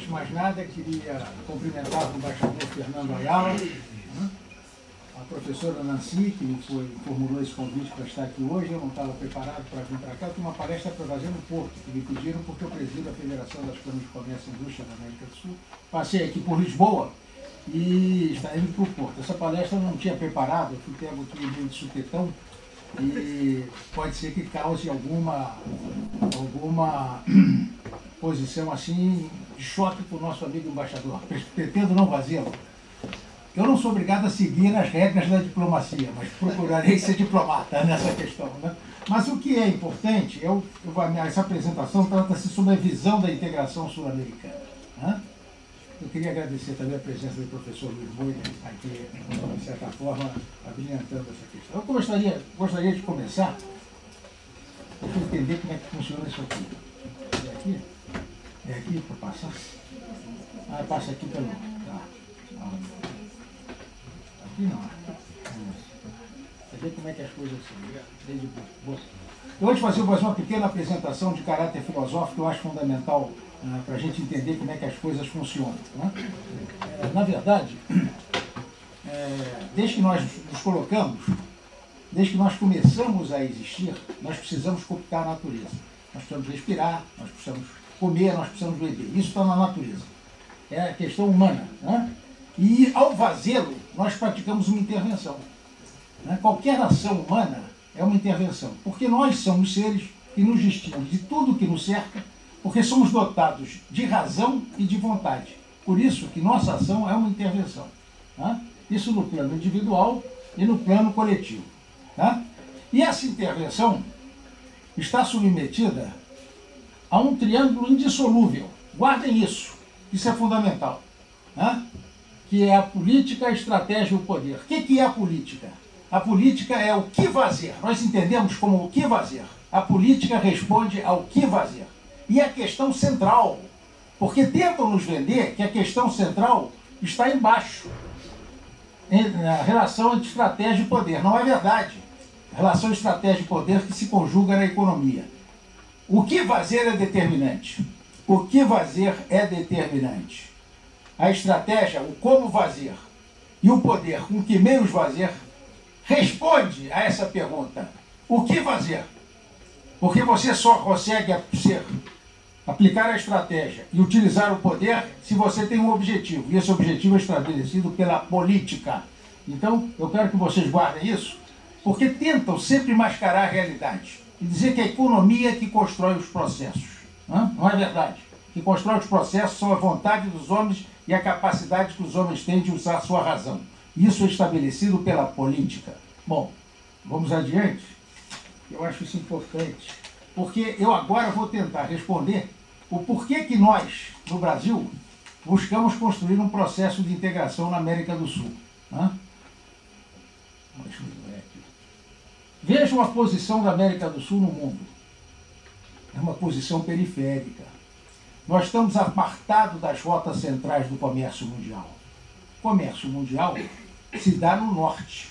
Antes de mais nada, queria cumprimentar o embaixador Fernando Ayala, a professora Nancy, que formulou esse convite para estar aqui hoje. Eu não estava preparado para vir para cá. Eu tenho uma palestra para fazer no Porto, que me pediram porque eu presido a Federação das Câmaras de Comércio e Indústria da América do Sul. Passei aqui por Lisboa e está indo para o Porto. Essa palestra eu não tinha preparado, eu fui pego aqui meio de supetão e pode ser que cause alguma posição assim de choque para o nosso amigo embaixador. Pretendo não fazê-lo. Eu não sou obrigado a seguir as regras da diplomacia, mas procurarei ser diplomata nessa questão, né? Mas o que é importante, essa apresentação trata-se sobre a visão da integração sul-americana, né? Eu queria agradecer também a presença do professor Luiz Boida, aqui, de certa forma, abrilhantando essa questão. Eu gostaria de começar, deixa eu entender como é que funciona isso aqui. É aqui? É aqui para passar? Ah, passa aqui pelo... Tá. Aqui não. Você vê como é que as coisas são. Desde boa. Eu hoje vou fazer uma pequena apresentação de caráter filosófico que eu acho fundamental para a gente entender como é que as coisas funcionam, né? Na verdade, desde que nós nos colocamos, desde que nós começamos a existir, nós precisamos cooptar a natureza. Nós precisamos respirar, nós precisamos comer, nós precisamos beber. Isso está na natureza. É a questão humana, né? E ao fazê-lo, nós praticamos uma intervenção, né? Qualquer ação humana é uma intervenção, porque nós somos seres que nos distinguem de tudo que nos cerca, porque somos dotados de razão e de vontade. Por isso que nossa ação é uma intervenção, né? Isso no plano individual e no plano coletivo, né? E essa intervenção está submetida a um triângulo indissolúvel. Guardem isso, isso é fundamental, né? Que é a política, a estratégia e o poder. O que é a política? A política é o que fazer. Nós entendemos como o que fazer. A política responde ao que fazer. E é a questão central, porque tentam nos vender que a questão central está embaixo, na relação entre estratégia e poder. Não é verdade. A relação estratégia e poder que se conjuga na economia. O que fazer é determinante. O que fazer é determinante. A estratégia, o como fazer, e o poder, com que meios fazer, responde a essa pergunta. O que fazer? Porque você só consegue aplicar a estratégia e utilizar o poder se você tem um objetivo. E esse objetivo é estabelecido pela política. Então, eu quero que vocês guardem isso, porque tentam sempre mascarar a realidade e dizer que a economia é que constrói os processos. Não é verdade. O que constrói os processos são a vontade dos homens e a capacidade que os homens têm de usar a sua razão. Isso é estabelecido pela política. Bom, vamos adiante. Eu acho isso importante, porque eu agora vou tentar responder o porquê que nós, no Brasil, buscamos construir um processo de integração na América do Sul. Deixa eu ver aqui. Vejam a posição da América do Sul no mundo. É uma posição periférica. Nós estamos apartados das rotas centrais do comércio mundial. O comércio mundial se dá no norte.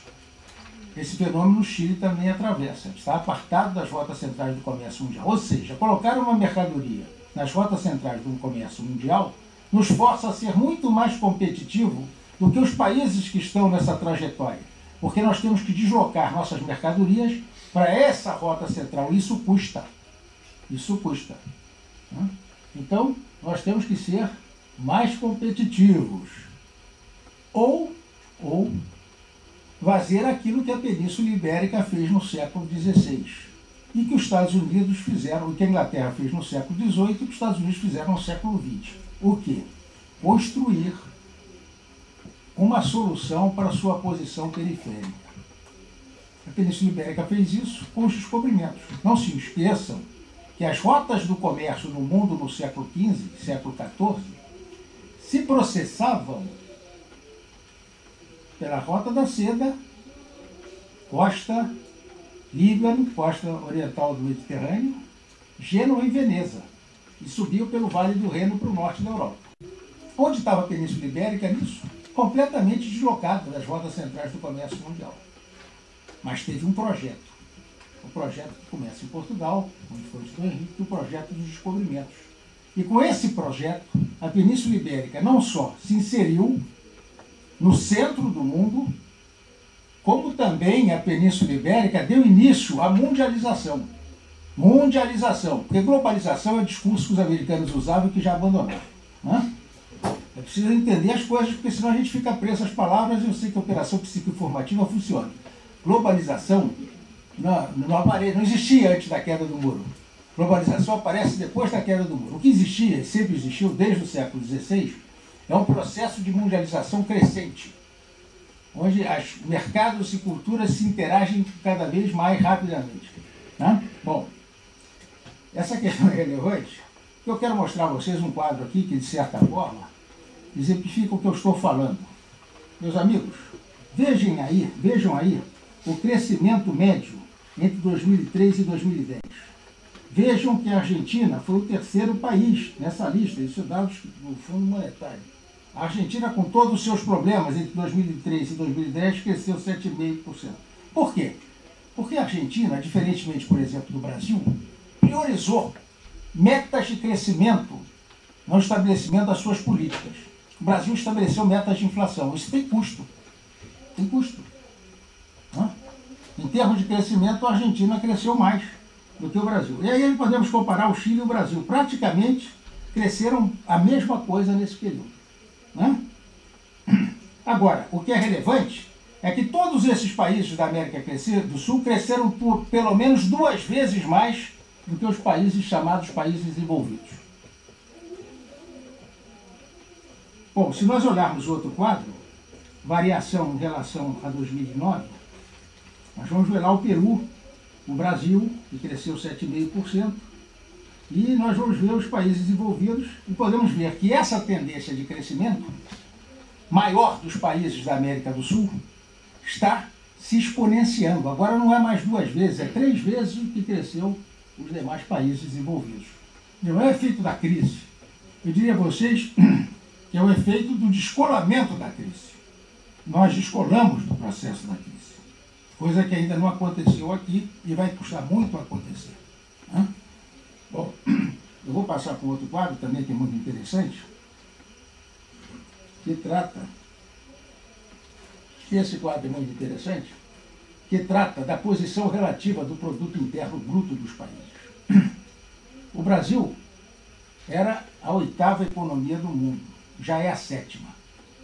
Esse fenômeno no Chile também atravessa. Está apartado das rotas centrais do comércio mundial. Ou seja, colocar uma mercadoria nas rotas centrais do comércio mundial nos força a ser muito mais competitivo do que os países que estão nessa trajetória. Porque nós temos que deslocar nossas mercadorias para essa rota central. Isso custa. Isso custa. Então, nós temos que ser mais competitivos. Ou fazer aquilo que a Península Ibérica fez no século XVI. E que os Estados Unidos fizeram, o que a Inglaterra fez no século XVIII e que os Estados Unidos fizeram no século XX. O quê? Construir uma solução para a sua posição periférica. A Península Ibérica fez isso com os descobrimentos. Não se esqueçam que as rotas do comércio no mundo no século XV, século XIV, se processavam pela Rota da Seda, costa Líbano, costa oriental do Mediterrâneo, Gênova e Veneza, e subiam pelo Vale do Reno para o norte da Europa. Onde estava a Península Ibérica nisso? Completamente deslocada das rotas centrais do comércio mundial. Mas teve um projeto. O projeto que começa em Portugal, onde foi o Dom Henrique, o projeto dos descobrimentos. E com esse projeto, a Península Ibérica não só se inseriu no centro do mundo, como também a Península Ibérica deu início à mundialização. Mundialização, porque globalização é o discurso que os americanos usavam e que já abandonaram. Né? É preciso entender as coisas, porque senão a gente fica preso às palavras e eu sei que a operação psicoinformativa funciona. Globalização não existia antes da queda do muro. Globalização aparece depois da queda do muro. O que existia, e sempre existiu desde o século XVI, é um processo de mundialização crescente, onde os mercados e culturas se interagem cada vez mais rapidamente. Né? Bom, essa questão é relevante. Eu quero mostrar a vocês um quadro aqui que, de certa forma, exemplifica o que eu estou falando. Meus amigos, vejam aí o crescimento médio entre 2003 e 2010. Vejam que a Argentina foi o terceiro país nessa lista, isso é dados do Fundo Monetário. A Argentina, com todos os seus problemas entre 2003 e 2010, cresceu 7,5%. Por quê? Porque a Argentina, diferentemente, por exemplo, do Brasil, priorizou metas de crescimento no estabelecimento das suas políticas. O Brasil estabeleceu metas de inflação. Isso tem custo. Tem custo. Em termos de crescimento, a Argentina cresceu mais do que o Brasil. E aí podemos comparar o Chile e o Brasil. Praticamente cresceram a mesma coisa nesse período. Né? Agora, o que é relevante é que todos esses países da América do Sul cresceram por pelo menos 2 vezes mais do que os países chamados países desenvolvidos. Bom, se nós olharmos o outro quadro, variação em relação a 2009, nós vamos ver lá o Peru, o Brasil, que cresceu 7,5%, e nós vamos ver os países desenvolvidos e podemos ver que essa tendência de crescimento maior dos países da América do Sul está se exponenciando. Agora não é mais 2 vezes, é 3 vezes o que cresceu os demais países desenvolvidos. Não é o efeito da crise. Eu diria a vocês que é o efeito do descolamento da crise. Nós descolamos do processo da crise. Coisa que ainda não aconteceu aqui e vai custar muito a acontecer. Bom, eu vou passar para um outro quadro também que é muito interessante, que trata, esse quadro é muito interessante, que trata da posição relativa do produto interno bruto dos países. O Brasil era a 8ª economia do mundo, já é a 7ª.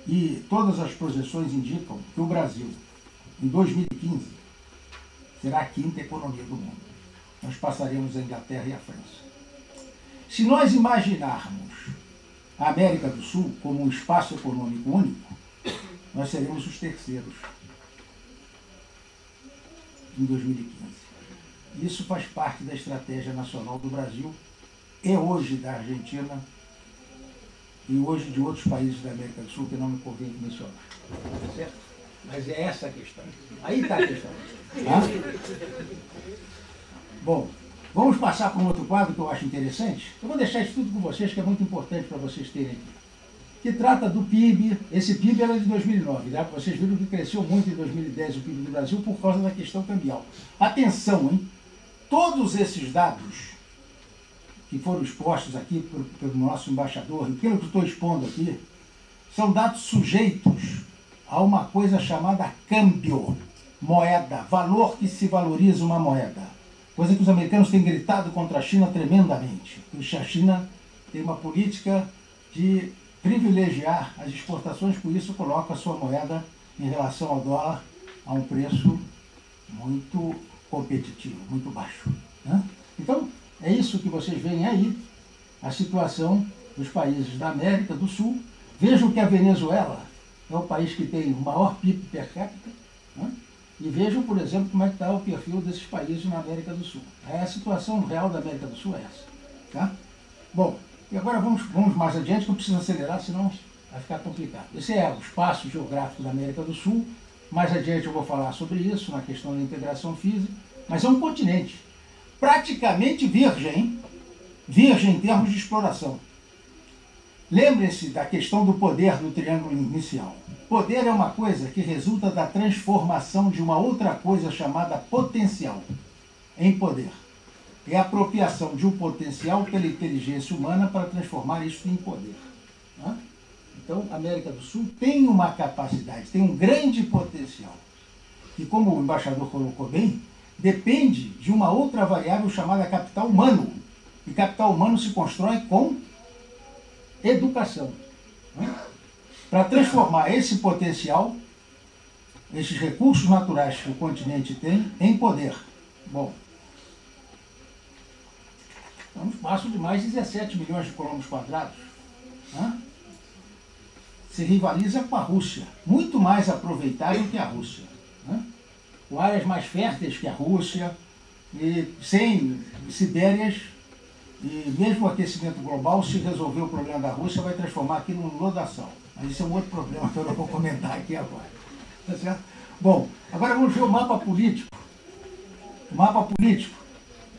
E todas as projeções indicam que o Brasil, em 2015, será a 5ª economia do mundo. Nós passaremos a Inglaterra e a França. Se nós imaginarmos a América do Sul como um espaço econômico único, nós seremos os terceiros em 2015. Isso faz parte da estratégia nacional do Brasil e hoje da Argentina e hoje de outros países da América do Sul que não me convém mencionar. Certo? Mas é essa a questão. Aí está a questão. Bom, vamos passar para um outro quadro que eu acho interessante. Eu vou deixar isso tudo com vocês, que é muito importante para vocês terem aqui. Que trata do PIB. Esse PIB era de 2009, né? Vocês viram que cresceu muito em 2010 o PIB do Brasil por causa da questão cambial. Atenção, hein? Todos esses dados que foram expostos aqui pelo nosso embaixador, e pelo que eu estou expondo aqui, são dados sujeitos a uma coisa chamada câmbio, moeda, valor que se valoriza uma moeda. Coisa que os americanos têm gritado contra a China tremendamente. A China tem uma política de privilegiar as exportações, por isso coloca a sua moeda em relação ao dólar a um preço muito competitivo, muito baixo. Né? Então, é isso que vocês veem aí, a situação dos países da América do Sul. Vejam que a Venezuela é o país que tem o maior PIB per capita, né? E vejam, por exemplo, como é que está o perfil desses países na América do Sul. A situação real da América do Sul é essa. Tá? Bom, e agora vamos mais adiante, que eu preciso acelerar, senão vai ficar complicado. Esse é o espaço geográfico da América do Sul. Mais adiante eu vou falar sobre isso, na questão da integração física. Mas é um continente praticamente virgem, virgem em termos de exploração. Lembrem-se da questão do poder do triângulo inicial. Poder é uma coisa que resulta da transformação de uma outra coisa chamada potencial em poder. É a apropriação de um potencial pela inteligência humana para transformar isso em poder. Né? Então, a América do Sul tem uma capacidade, tem um grande potencial. E como o embaixador colocou bem, depende de uma outra variável chamada capital humano. E capital humano se constrói com educação. Né? Para transformar esse potencial, esses recursos naturais que o continente tem, em poder. Bom, é um espaço de mais de 17 milhões de quilômetros quadrados. Né? Se rivaliza com a Rússia, muito mais aproveitável que a Rússia. Né? Com áreas mais férteis que a Rússia, e sem Sibérias, e mesmo o aquecimento global, se resolver o problema da Rússia, vai transformar aqui num lodaçal. Mas isso é um outro problema que eu não vou comentar aqui agora. Tá certo? Bom, agora vamos ver o mapa político. O mapa político.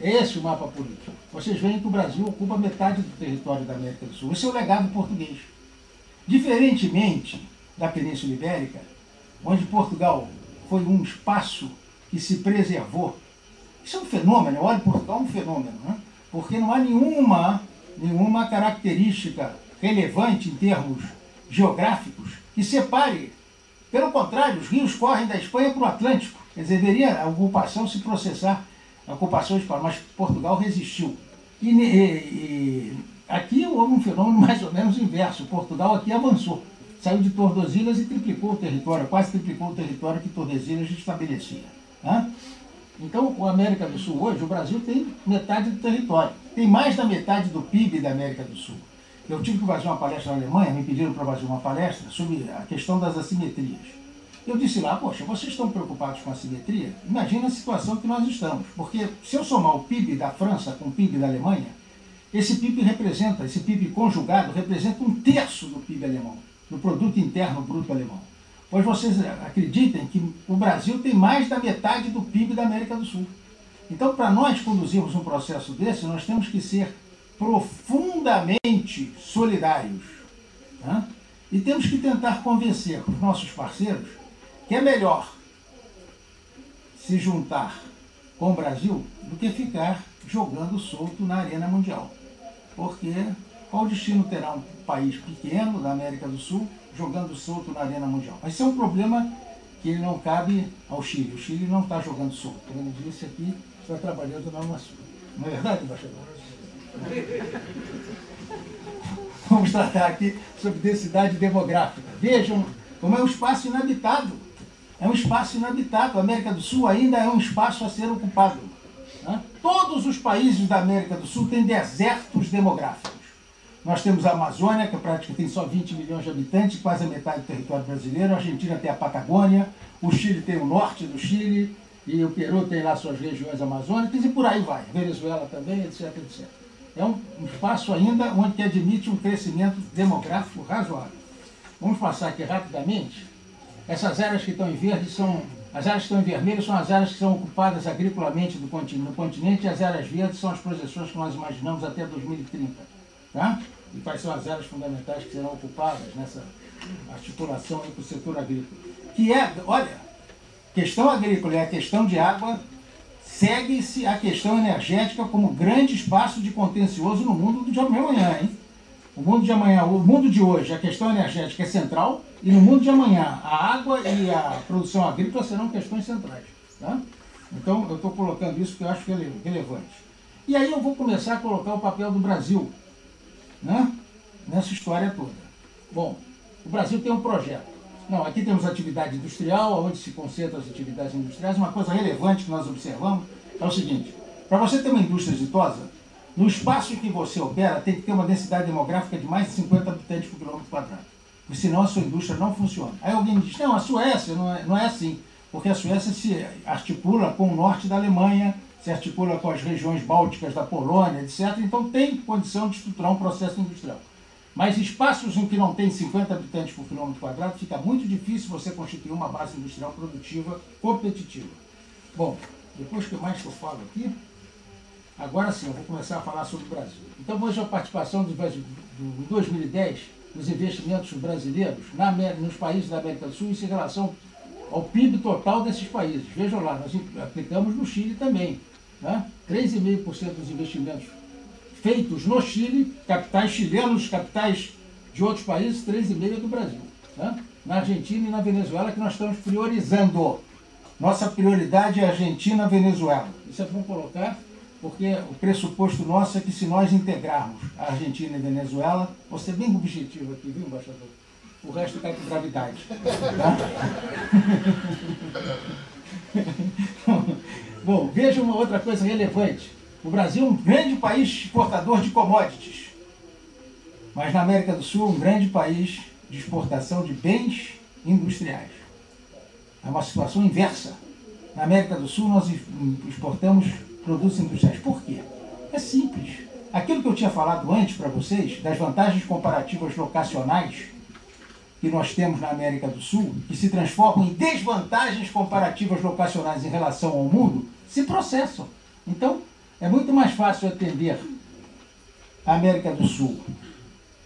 É esse o mapa político. Vocês veem que o Brasil ocupa metade do território da América do Sul. Esse é o legado português. Diferentemente da Península Ibérica, onde Portugal foi um espaço que se preservou. Isso é um fenômeno, olha, Portugal é um fenômeno, né? Porque não há nenhuma característica relevante em termos geográficos que separe. Pelo contrário, os rios correm da Espanha para o Atlântico. Quer dizer, deveria a ocupação se processar, a ocupação espanhola, mas Portugal resistiu. E aqui houve um fenômeno mais ou menos inverso. Portugal aqui avançou. Saiu de Tordesilhas e triplicou o território, quase triplicou o território que Tordesilhas estabelecia. Né? Então, a América do Sul hoje, o Brasil tem metade do território. Tem mais da metade do PIB da América do Sul. Eu tive que fazer uma palestra na Alemanha, me pediram para fazer uma palestra sobre a questão das assimetrias. Eu disse lá, poxa, vocês estão preocupados com a assimetria? Imagina a situação que nós estamos. Porque se eu somar o PIB da França com o PIB da Alemanha, esse PIB conjugado, representa 1/3 do PIB alemão, do Produto Interno Bruto alemão. Pois vocês acreditem que o Brasil tem mais da metade do PIB da América do Sul. Então, para nós conduzirmos um processo desse, nós temos que ser profundamente solidários. Né? E temos que tentar convencer os nossos parceiros que é melhor se juntar com o Brasil do que ficar jogando solto na arena mundial. Porque qual destino terá um país pequeno da América do Sul jogando solto na arena mundial? Mas isso é um problema que ele não cabe ao Chile. O Chile não está jogando solto. Como ele disse aqui, está trabalhando na Unasul. Não é verdade, embaixador? Vamos tratar aqui sobre densidade demográfica. Vejam como é um espaço inabitado. É um espaço inabitado. A América do Sul ainda é um espaço a ser ocupado. Né? Todos os países da América do Sul têm desertos demográficos. Nós temos a Amazônia, que praticamente tem só 20 milhões de habitantes, quase a metade do território brasileiro. A Argentina tem a Patagônia, o Chile tem o norte do Chile, e o Peru tem lá suas regiões amazônicas, e por aí vai. Venezuela também, etc, etc. É um espaço ainda onde admite um crescimento demográfico razoável. Vamos passar aqui rapidamente. Essas áreas que estão em verde são... As áreas que estão em vermelho são as áreas que são ocupadas agriculamente no continente, e as áreas verdes são as projeções que nós imaginamos até 2030. Tá? E quais são as áreas fundamentais que serão ocupadas nessa articulação aí com o setor agrícola. Que é, olha, questão agrícola e a questão de água, segue-se a questão energética como grande espaço de contencioso no mundo de amanhã, hein? O mundo de amanhã, o mundo de hoje, a questão energética é central, e no mundo de amanhã, a água e a produção agrícola serão questões centrais. Tá? Então, eu estou colocando isso porque eu acho que é relevante. E aí eu vou começar a colocar o papel do Brasil, né? Nessa história toda. Bom, o Brasil tem um projeto. Não, aqui temos atividade industrial, onde se concentram as atividades industriais. Uma coisa relevante que nós observamos é o seguinte: para você ter uma indústria exitosa, no espaço em que você opera, tem que ter uma densidade demográfica de mais de 50 habitantes por quilômetro quadrado. Porque senão a sua indústria não funciona. Aí alguém me diz, não, a Suécia não é assim. Porque a Suécia se articula com o norte da Alemanha, se articula com as regiões bálticas da Polônia, etc. Então tem condição de estruturar um processo industrial. Mas espaços em que não tem 50 habitantes por quilômetro quadrado, fica muito difícil você constituir uma base industrial produtiva competitiva. Bom, depois que mais que eu falo aqui, agora sim, eu vou começar a falar sobre o Brasil. Então, hoje a participação do 2010 dos investimentos brasileiros nos países da América do Sul em relação ao PIB total desses países. Vejam lá, nós aplicamos no Chile também. Né? 3,5% dos investimentos feitos no Chile, capitais chilenos, capitais De outros países, 3,5% do Brasil. Tá? Na Argentina e na Venezuela que nós estamos priorizando. Nossa prioridade é Argentina e Venezuela. Isso é bom colocar, porque o pressuposto nosso é que se nós integrarmos a Argentina e a Venezuela, vou ser bem objetivo aqui, viu, embaixador? O resto cai com gravidade. Tá? Bom, veja uma outra coisa relevante. O Brasil é um grande país exportador de commodities, mas na América do Sul um grande país de exportação de bens industriais. É uma situação inversa. Na América do Sul nós exportamos produtos industriais. Por quê? É simples. Aquilo que eu tinha falado antes para vocês, das vantagens comparativas locacionais que nós temos na América do Sul, que se transformam em desvantagens comparativas locacionais em relação ao mundo, se processam. Então, é muito mais fácil atender a América do Sul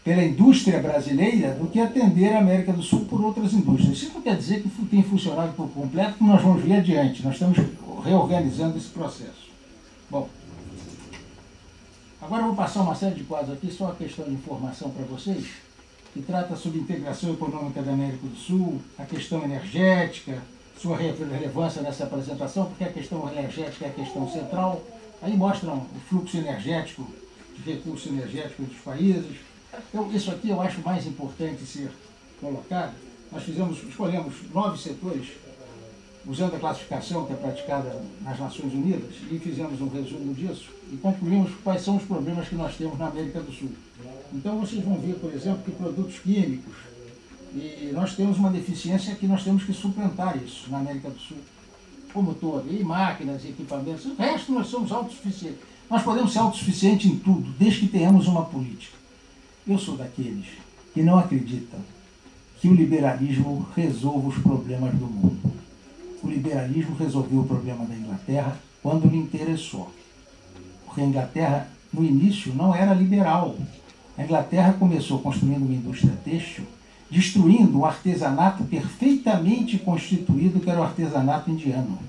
pela indústria brasileira do que atender a América do Sul por outras indústrias. Isso não quer dizer que tem funcionado por completo, como nós vamos ver adiante. Nós estamos reorganizando esse processo. Bom, agora eu vou passar uma série de quadros aqui, só uma questão de informação para vocês, que trata sobre a integração econômica da América do Sul, a questão energética, sua relevância nessa apresentação, porque a questão energética é a questão central. Aí mostram o fluxo energético, de recursos energéticos dos países. Isso aqui eu acho mais importante ser colocado. Nós escolhemos 9 setores, usando a classificação que é praticada nas Nações Unidas, e fizemos um resumo disso, e concluímos quais são os problemas que nós temos na América do Sul. Então vocês vão ver, por exemplo, que produtos químicos, e nós temos uma deficiência que nós temos que suplantar isso na América do Sul, como todo, e máquinas, e equipamentos. O resto nós somos autossuficientes. Nós podemos ser autossuficientes em tudo, desde que tenhamos uma política. Eu sou daqueles que não acreditam que o liberalismo resolva os problemas do mundo. O liberalismo resolveu o problema da Inglaterra quando lhe interessou. Porque a Inglaterra, no início, não era liberal. A Inglaterra começou construindo uma indústria têxtil, destruindo o artesanato perfeitamente constituído, que era o artesanato indiano.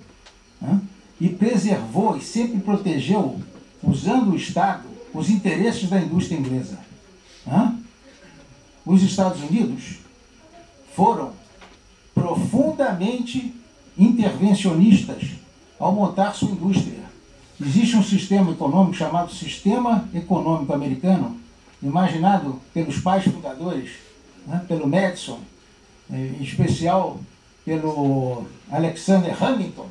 E preservou e sempre protegeu, usando o Estado, os interesses da indústria inglesa. Os Estados Unidos foram profundamente intervencionistas ao montar sua indústria. Existe um sistema econômico chamado Sistema Econômico Americano, imaginado pelos pais fundadores, pelo Madison, em especial pelo Alexander Hamilton,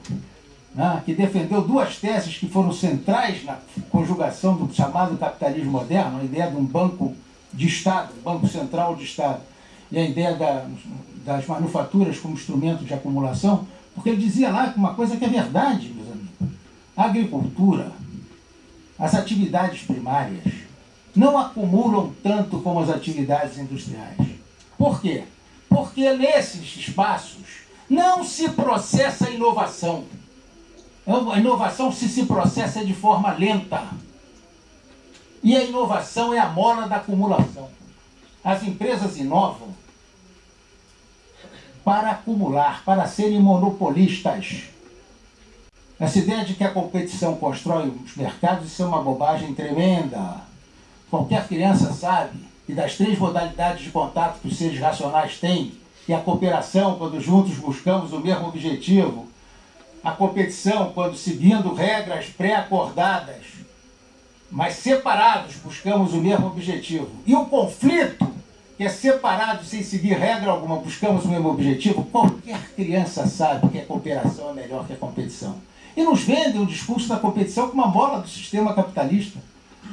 que defendeu 2 teses que foram centrais na conjugação do chamado capitalismo moderno, a ideia de um banco de Estado, Banco Central de Estado, e a ideia das manufaturas como instrumento de acumulação, porque ele dizia lá uma coisa que é verdade, meus amigos. A agricultura, as atividades primárias, não acumulam tanto como as atividades industriais. Por quê? Porque nesses espaços não se processa a inovação. A inovação, se processa de forma lenta. E a inovação é a mola da acumulação. As empresas inovam para acumular, para serem monopolistas. Essa ideia de que a competição constrói os mercados, isso é uma bobagem tremenda. Qualquer criança sabe que das 3 modalidades de contato que os seres racionais têm, que é a cooperação, quando juntos buscamos o mesmo objetivo, a competição, quando seguindo regras pré-acordadas, mas separados buscamos o mesmo objetivo, e o conflito, que é separado sem seguir regra alguma, buscamos o mesmo objetivo, qualquer criança sabe que a cooperação é melhor que a competição. E nos vendem o discurso da competição como uma mola do sistema capitalista.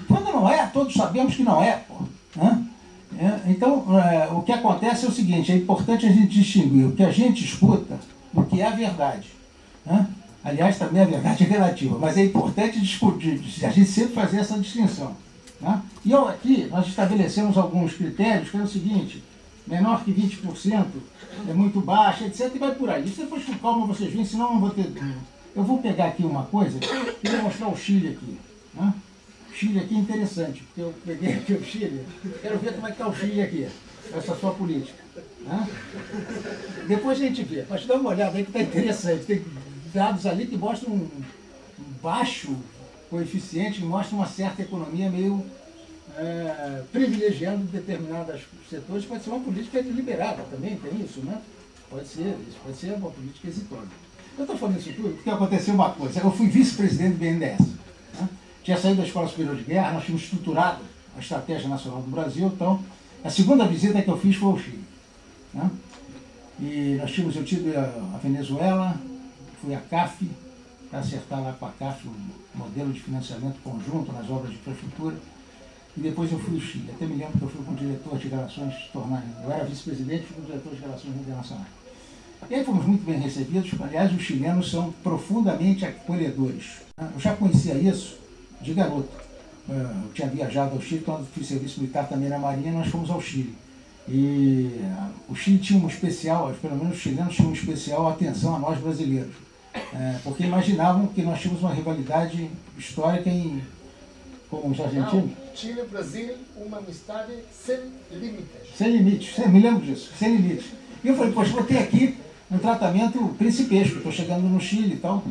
Quando não é, todos sabemos que não é, pô. Então, o que acontece é o seguinte, é importante a gente distinguir o que a gente escuta do que é a verdade. Aliás, também a verdade é relativa, mas é importante discutir, a gente sempre fazer essa distinção. E aqui nós estabelecemos alguns critérios, que é o seguinte, menor que 20%, é muito baixo, etc. E vai por aí. Isso depois com calma vocês veem, senão não vou ter... Eu vou pegar aqui uma coisa, queria mostrar o Chile aqui. O Chile aqui é interessante, porque eu peguei aqui o Chile, quero ver como é que está o Chile aqui, essa sua política. Depois a gente vê, mas dá uma olhada aí que está interessante, tem dados ali que mostram um baixo coeficiente, que mostra uma certa economia meio privilegiando determinados setores, pode ser uma política deliberada também, tem isso, né? Isso pode ser uma política exitosa. Eu estou falando isso tudo porque aconteceu uma coisa. Eu fui vice-presidente do BNDES. Né? Tinha saído da Escola Superior de Guerra, nós tínhamos estruturado a Estratégia Nacional do Brasil, então a segunda visita que eu fiz foi ao Chile. Né? E eu tive a Venezuela, fui à CAF, para acertar lá com a CAF um modelo de financiamento conjunto nas obras de infraestrutura. E depois eu fui ao Chile. Até me lembro que eu fui com o diretor de relações, eu era vice-presidente, fui com o diretor de relações internacionais. E aí fomos muito bem recebidos. Aliás, os chilenos são profundamente acolhedores. Eu já conhecia isso de garoto. Eu tinha viajado ao Chile, quando fiz serviço militar também na Marinha, nós fomos ao Chile. E o Chile tinha um especial, pelo menos os chilenos tinham uma especial atenção a nós brasileiros. Porque imaginavam que nós tínhamos uma rivalidade histórica com os argentinos. Não, Chile e Brasil, uma amizade sem limites. Sem limites, me lembro disso, sem limites. E eu falei, poxa, vou ter aqui um tratamento principesco, estou chegando no Chile e tal.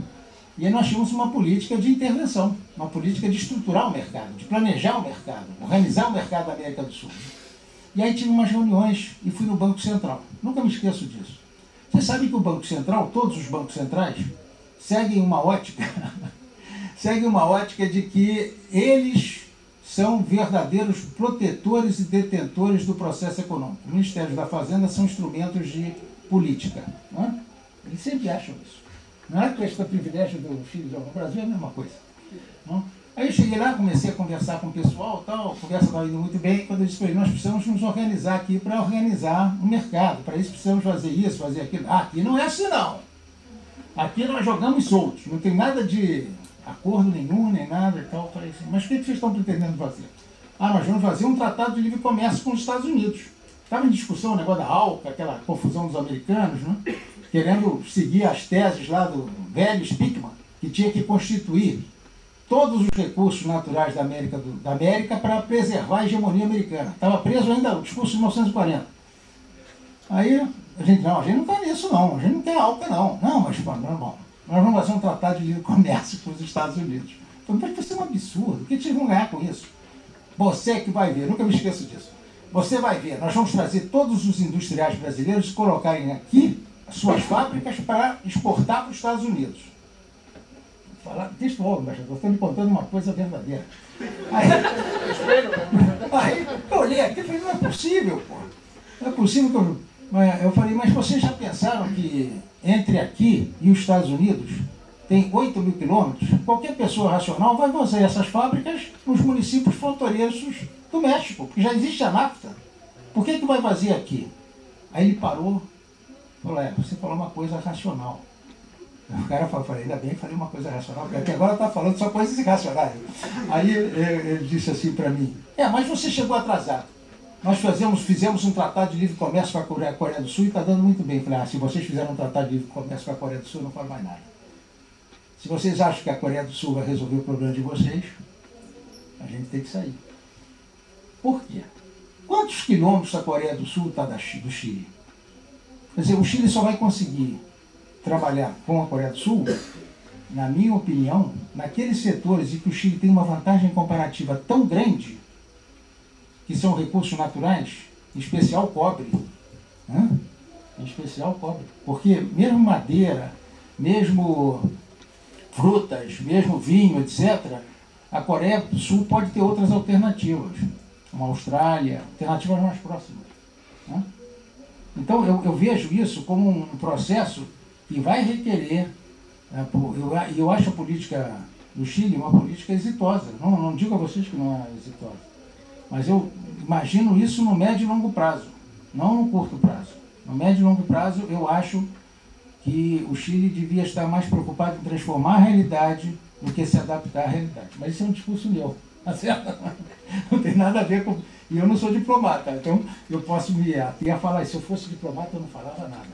E aí nós tínhamos uma política de intervenção, uma política de estruturar o mercado, de planejar o mercado, organizar o mercado da América do Sul. E aí tive umas reuniões e fui no Banco Central. Nunca me esqueço disso. Você sabe que o Banco Central, todos os bancos centrais, seguem uma ótica de que eles são verdadeiros protetores e detentores do processo econômico. O Ministério da Fazenda são instrumentos de política. Não é? Eles sempre acham isso. Não é questão de privilégio do Chile no Brasil, é a mesma coisa. Não? Aí eu cheguei lá, comecei a conversar com o pessoal, tal, a conversa estava indo muito bem, quando eu disse para ele, nós precisamos nos organizar aqui para organizar o mercado, para isso precisamos fazer isso, fazer aquilo. Aqui não é assim não. Aqui nós jogamos soltos, não tem nada de acordo nenhum, nem nada e tal. Eu falei assim, mas o que vocês estão pretendendo fazer? Nós vamos fazer um tratado de livre comércio com os Estados Unidos. Estava em discussão o negócio da ALCA, aquela confusão dos americanos, né? Querendo seguir as teses lá do velho Spickman, que tinha que constituir todos os recursos naturais da América para preservar a hegemonia americana. Estava preso ainda o discurso de 1940. Aí a gente não está nisso não, a gente não quer ALCA não. Não, mas bom, nós vamos fazer um tratado de livre comércio com os Estados Unidos. Falei, mas vai ser um absurdo, o que vocês vão ganhar com isso? Você que vai ver, nunca me esqueço disso. Você vai ver, nós vamos trazer todos os industriais brasileiros e colocarem aqui as suas fábricas para exportar para os Estados Unidos. Textual, mas eu estou me contando uma coisa verdadeira. Aí eu olhei aqui e falei, não é possível, pô. Não é possível que eu falei, mas vocês já pensaram que entre aqui e os Estados Unidos tem 8.000 quilômetros? Qualquer pessoa racional vai fazer essas fábricas nos municípios fronteiriços do México, porque já existe a NAFTA. Por que vai fazer aqui? Aí ele parou, falou, você falou uma coisa racional. O cara falou, ainda bem que falei uma coisa racional, porque até agora está falando só coisas irracionais. Aí ele disse assim para mim, mas você chegou atrasado. Nós fizemos um tratado de livre comércio com a Coreia do Sul e está dando muito bem. Eu falei, se vocês fizeram um tratado de livre comércio com a Coreia do Sul, eu não falo mais nada. Se vocês acham que a Coreia do Sul vai resolver o problema de vocês, a gente tem que sair. Por quê? Quantos quilômetros a Coreia do Sul está do Chile? Quer dizer, o Chile só vai conseguir trabalhar com a Coreia do Sul, na minha opinião, naqueles setores em que o Chile tem uma vantagem comparativa tão grande, que são recursos naturais, em especial cobre. Em especial cobre. Porque mesmo madeira, mesmo frutas, mesmo vinho, etc., a Coreia do Sul pode ter outras alternativas. Uma Austrália, alternativas mais próximas. Então eu vejo isso como um processo que vai requerer, eu acho a política do Chile uma política exitosa, não digo a vocês que não é exitosa, mas eu imagino isso no médio e longo prazo, não no curto prazo. No médio e longo prazo eu acho que o Chile devia estar mais preocupado em transformar a realidade do que se adaptar à realidade. Mas isso é um discurso meu, tá certo? Não tem nada a ver com... E eu não sou diplomata, então eu posso me ater a falar. Se eu fosse diplomata, eu não falava nada.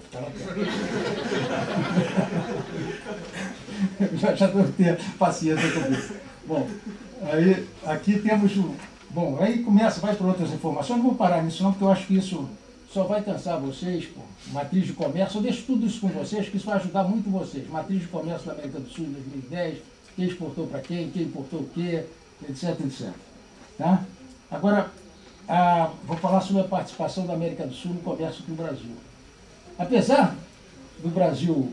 Eu já devo ter paciência com isso. Bom, aí aqui temos... Bom, aí vai para outras informações. Não vou parar nisso não, porque eu acho que isso só vai cansar vocês, pô. Matriz de comércio. Eu deixo tudo isso com vocês, que isso vai ajudar muito vocês. Matriz de comércio da América do Sul em 2010, quem exportou para quem importou o quê, etc, etc. Tá? Agora, vou falar sobre a participação da América do Sul no comércio com o Brasil. Apesar do Brasil,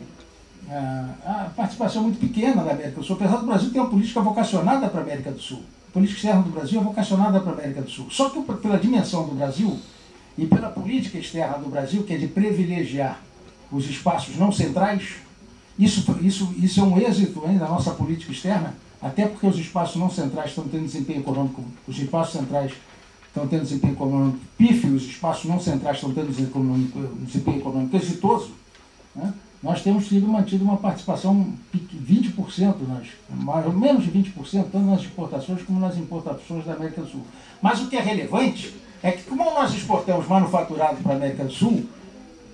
a participação muito pequena da América do Sul, apesar do Brasil ter uma política vocacionada para a América do Sul, a política externa do Brasil é vocacionada para a América do Sul. Só que pela dimensão do Brasil e pela política externa do Brasil, que é de privilegiar os espaços não centrais, isso é um êxito da nossa política externa, até porque os espaços não centrais estão tendo desempenho econômico, os espaços centrais estão tendo desempenho econômico pífio, os espaços não centrais estão tendo desempenho econômico exitoso, né? Nós temos mantido uma participação de 20%, mais ou menos de 20%, tanto nas exportações como nas importações da América do Sul. Mas o que é relevante é que, como nós exportamos manufaturado para a América do Sul,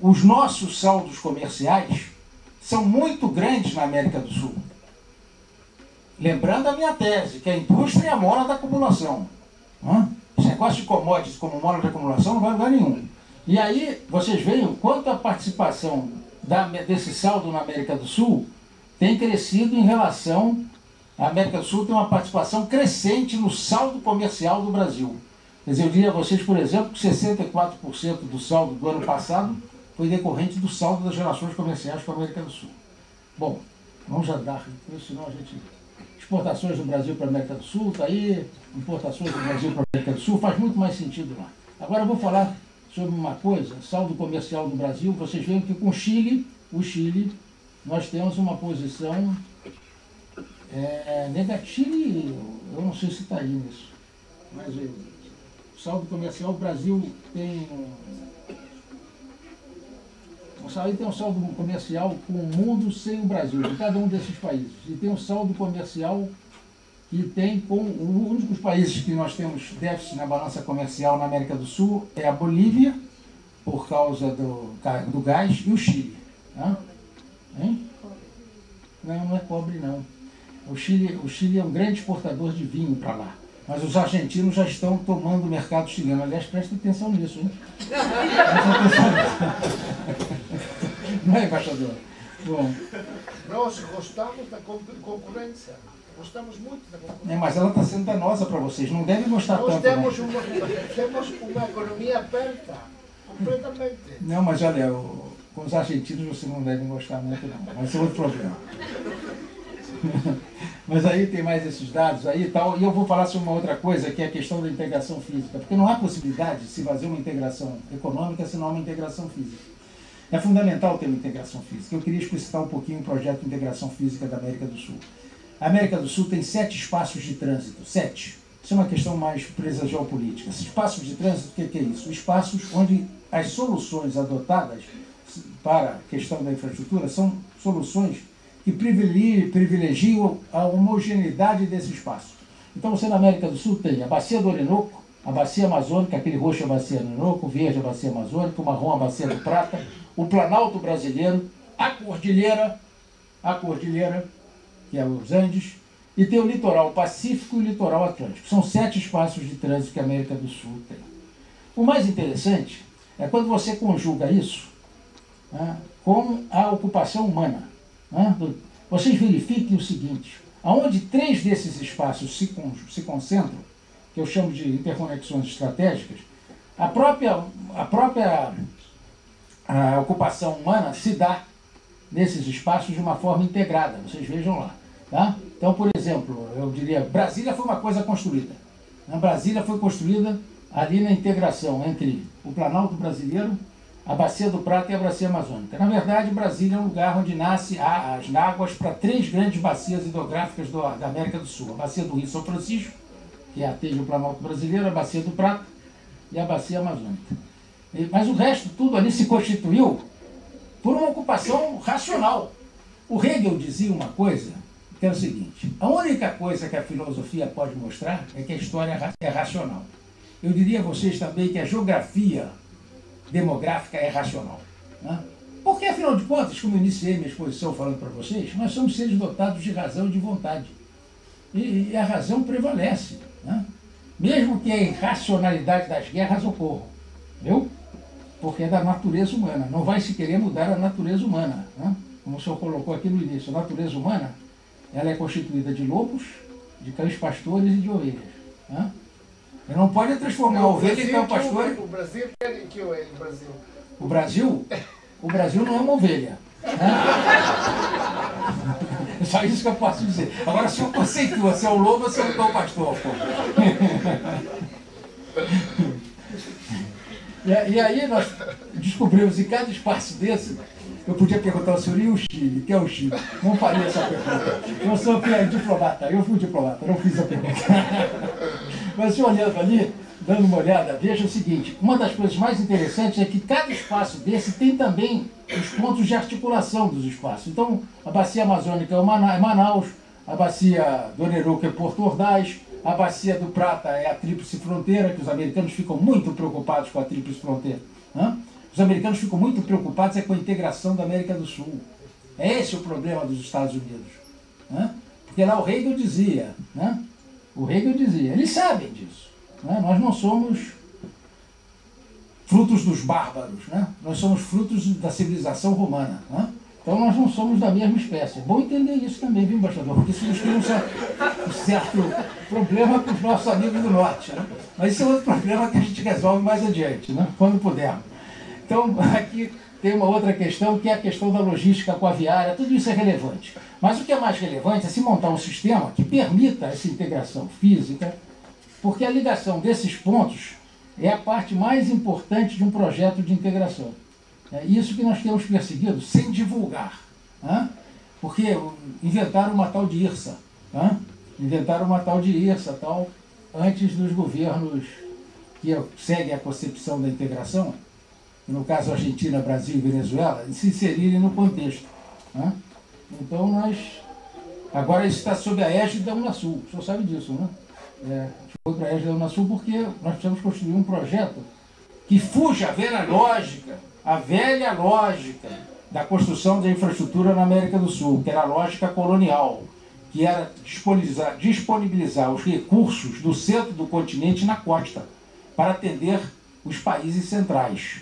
os nossos saldos comerciais são muito grandes na América do Sul. Lembrando a minha tese, que a indústria é a mola da acumulação. Esse negócio de commodities como mola de acumulação não vai a lugar nenhum. E aí vocês veem o quanto a participação desse saldo na América do Sul tem crescido em relação... A América do Sul tem uma participação crescente no saldo comercial do Brasil. Quer dizer, eu diria a vocês, por exemplo, que 64% do saldo do ano passado foi decorrente do saldo das relações comerciais com a América do Sul. Bom, vamos já dar, senão a gente... Exportações do Brasil para a América do Sul, está aí, importações do Brasil para a América do Sul, faz muito mais sentido lá. Agora eu vou falar sobre uma coisa, saldo comercial do Brasil. Vocês veem que com o Chile, nós temos uma posição negativa, eu não sei se está aí nisso, mas o saldo comercial, o Brasil tem um saldo comercial com o mundo sem o Brasil, de cada um desses países. E tem um saldo comercial que tem com os únicos países que nós temos déficit na balança comercial na América do Sul é a Bolívia, por causa do gás, e o Chile. Hein? Não é cobre, não. O Chile é um grande exportador de vinho para lá. Mas os argentinos já estão tomando o mercado chileno. Aliás, presta atenção nisso, hein? Presta atenção nisso. Não é, embaixador? Bom. Nós gostamos da concorrência. Gostamos muito da concorrência. Mas ela está sendo danosa para vocês. Não devem gostar Nós tanto. temos uma economia aberta, completamente. Não, mas olha, com os argentinos vocês não devem gostar muito, não. Mas é outro problema. Mas aí tem mais esses dados aí e tal, e eu vou falar sobre uma outra coisa, que é a questão da integração física, porque não há possibilidade de se fazer uma integração econômica se não há uma integração física. É fundamental ter uma integração física. Eu queria explicitar um pouquinho o projeto de integração física da América do Sul. A América do Sul tem 7 espaços de trânsito, 7. Isso é uma questão mais presa geopolítica. Espaços de trânsito, o que é isso? Espaços onde as soluções adotadas para a questão da infraestrutura são soluções que privilegiam a homogeneidade desse espaço. Então você na América do Sul tem a Bacia do Orinoco, a Bacia Amazônica, aquele roxo é a Bacia do Orinoco, o verde é a Bacia Amazônica, o marrom é a Bacia do Prata, o Planalto Brasileiro, a Cordilheira, que é os Andes, e tem o litoral Pacífico e o litoral Atlântico. São 7 espaços de trânsito que a América do Sul tem. O mais interessante é quando você conjuga isso com a ocupação humana. Vocês verifiquem o seguinte, aonde 3 desses espaços se concentram, que eu chamo de interconexões estratégicas, a própria ocupação humana se dá nesses espaços de uma forma integrada, vocês vejam lá. Então, por exemplo, eu diria, Brasília foi uma coisa construída. Brasília foi construída ali na integração entre o Planalto Brasileiro, a Bacia do Prata e a Bacia Amazônica. Na verdade, Brasília é um lugar onde nascem as águas para 3 grandes bacias hidrográficas da América do Sul. A Bacia do Rio São Francisco, que atende o Planalto Brasileiro, a Bacia do Prata e a Bacia Amazônica. Mas o resto, tudo ali se constituiu por uma ocupação racional. O Hegel dizia uma coisa, que é o seguinte, a única coisa que a filosofia pode mostrar é que a história é racional. Eu diria a vocês também que a geografia demográfica é racional. Porque, afinal de contas, como eu iniciei minha exposição falando para vocês, nós somos seres dotados de razão e de vontade. E a razão prevalece. Mesmo que a irracionalidade das guerras ocorra. Viu? Porque é da natureza humana. Não vai se querer mudar a natureza humana. Como o senhor colocou aqui no início, a natureza humana ela é constituída de lobos, de cães pastores e de ovelhas. Ele não pode transformar a ovelha em cão pastor. O Brasil quer que eu é o Brasil. O Brasil? O Brasil não é uma ovelha. Né? É só isso que eu posso dizer. Agora, se eu conceitua se é o lobo ou se é o cão pastor. Pô. E aí nós descobrimos que cada espaço desse, eu podia perguntar ao senhor, e o Chile? Que é o Chile? Não faria essa pergunta. Eu sou diplomata, eu fui diplomata, não fiz a pergunta. Mas se olhando ali, dando uma olhada, veja o seguinte, uma das coisas mais interessantes é que cada espaço desse tem também os pontos de articulação dos espaços. Então, a bacia amazônica é Manaus, a bacia do Orinoco é Porto Ordaz, a bacia do Prata é a Tríplice Fronteira, que os americanos ficam muito preocupados com a Tríplice Fronteira. Né? Os americanos ficam muito preocupados com a integração da América do Sul. É esse o problema dos Estados Unidos. Né? Porque lá o Hegel dizia, né? O Hegel dizia, eles sabem disso. Né? Nós não somos frutos dos bárbaros, né? Nós somos frutos da civilização romana. Né? Então nós não somos da mesma espécie. É bom entender isso também, viu, embaixador? Porque isso nos cria um certo problema com os nossos amigos do norte. Né? Mas isso é outro problema que a gente resolve mais adiante, né? Quando pudermos. Então, aqui tem uma outra questão, que é a questão da logística aquaviária. Tudo isso é relevante. Mas o que é mais relevante é se montar um sistema que permita essa integração física, porque a ligação desses pontos é a parte mais importante de um projeto de integração. É isso que nós temos perseguido sem divulgar. Né? Porque inventaram uma tal de IRSA. Né? Inventaram uma tal de IRSA, tal, antes dos governos que seguem a concepção da integração, no caso Argentina, Brasil e Venezuela, se inserirem no contexto. Né? Então nós... Agora isso está sob a égide da Unasul, o senhor sabe disso, né? Foi para a égide da Unasul porque nós precisamos construir um projeto que fuja a velha lógica da construção da infraestrutura na América do Sul, que era a lógica colonial, que era disponibilizar os recursos do centro do continente na costa, para atender os países centrais.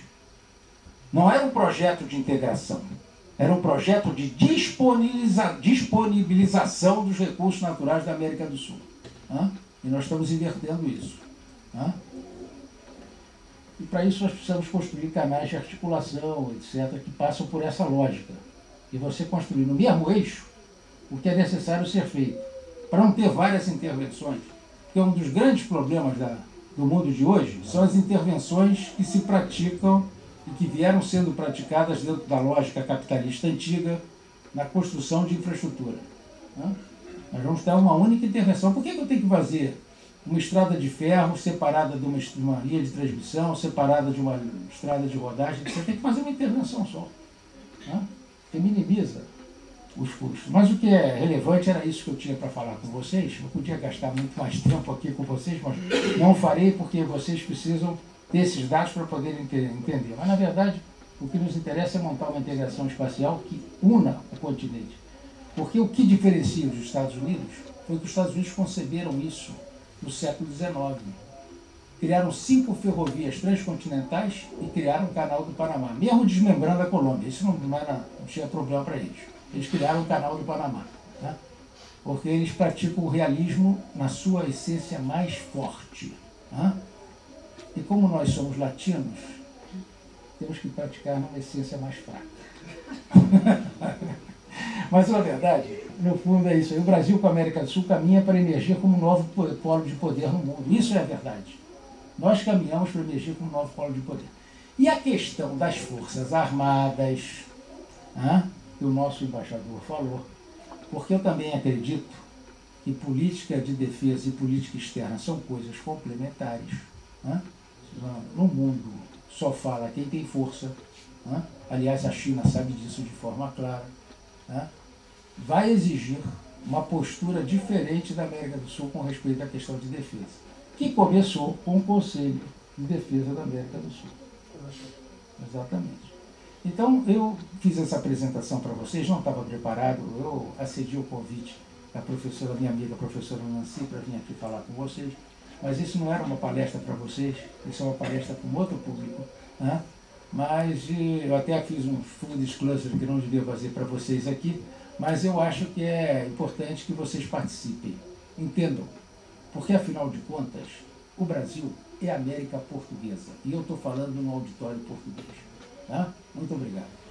Não era um projeto de integração, era um projeto de disponibilização dos recursos naturais da América do Sul. Né? E nós estamos invertendo isso. Né? E para isso nós precisamos construir canais de articulação, etc., que passam por essa lógica. E você construir no mesmo eixo o que é necessário ser feito, para não ter várias intervenções. Porque um dos grandes problemas do mundo de hoje são as intervenções que se praticam e que vieram sendo praticadas dentro da lógica capitalista antiga na construção de infraestrutura. Né? Nós vamos ter uma única intervenção. Por que eu tenho que fazer uma estrada de ferro separada de uma linha de transmissão, separada de uma estrada de rodagem? Você tem que fazer uma intervenção só. Né? Que minimiza os custos. Mas o que é relevante era isso que eu tinha para falar com vocês. Eu podia gastar muito mais tempo aqui com vocês, mas não farei porque vocês precisam ter esses dados para poderem entender. Mas, na verdade, o que nos interessa é montar uma integração espacial que una o continente. Porque o que diferencia os Estados Unidos foi que os Estados Unidos conceberam isso no século XIX. Criaram 5 ferrovias transcontinentais e criaram o Canal do Panamá, mesmo desmembrando a Colômbia. Isso não tinha problema para eles. Eles criaram o Canal do Panamá. Tá? Porque eles praticam o realismo na sua essência mais forte. Tá? E como nós somos latinos, temos que praticar numa essência mais fraca. Mas, na verdade, no fundo é isso aí. O Brasil com a América do Sul caminha para emergir como um novo polo de poder no mundo. Isso é a verdade. Nós caminhamos para emergir como um novo polo de poder. E a questão das forças armadas, que o nosso embaixador falou, porque eu também acredito que política de defesa e política externa são coisas complementares. No mundo só fala quem tem força. Aliás, a China sabe disso de forma clara. Vai exigir uma postura diferente da América do Sul com respeito à questão de defesa, que começou com o Conselho de Defesa da América do Sul. Exatamente. Então, eu fiz essa apresentação para vocês, não estava preparado, eu acedi o convite da professora, minha amiga, a professora Nancy, para vir aqui falar com vocês, mas isso não era uma palestra para vocês, isso é uma palestra para um outro público. Mas eu até fiz um full disclosure que não devia fazer para vocês aqui, mas eu acho que é importante que vocês participem, entendam, porque afinal de contas, O Brasil é a América Portuguesa. E eu estou falando no auditório português. Tá? Muito obrigado.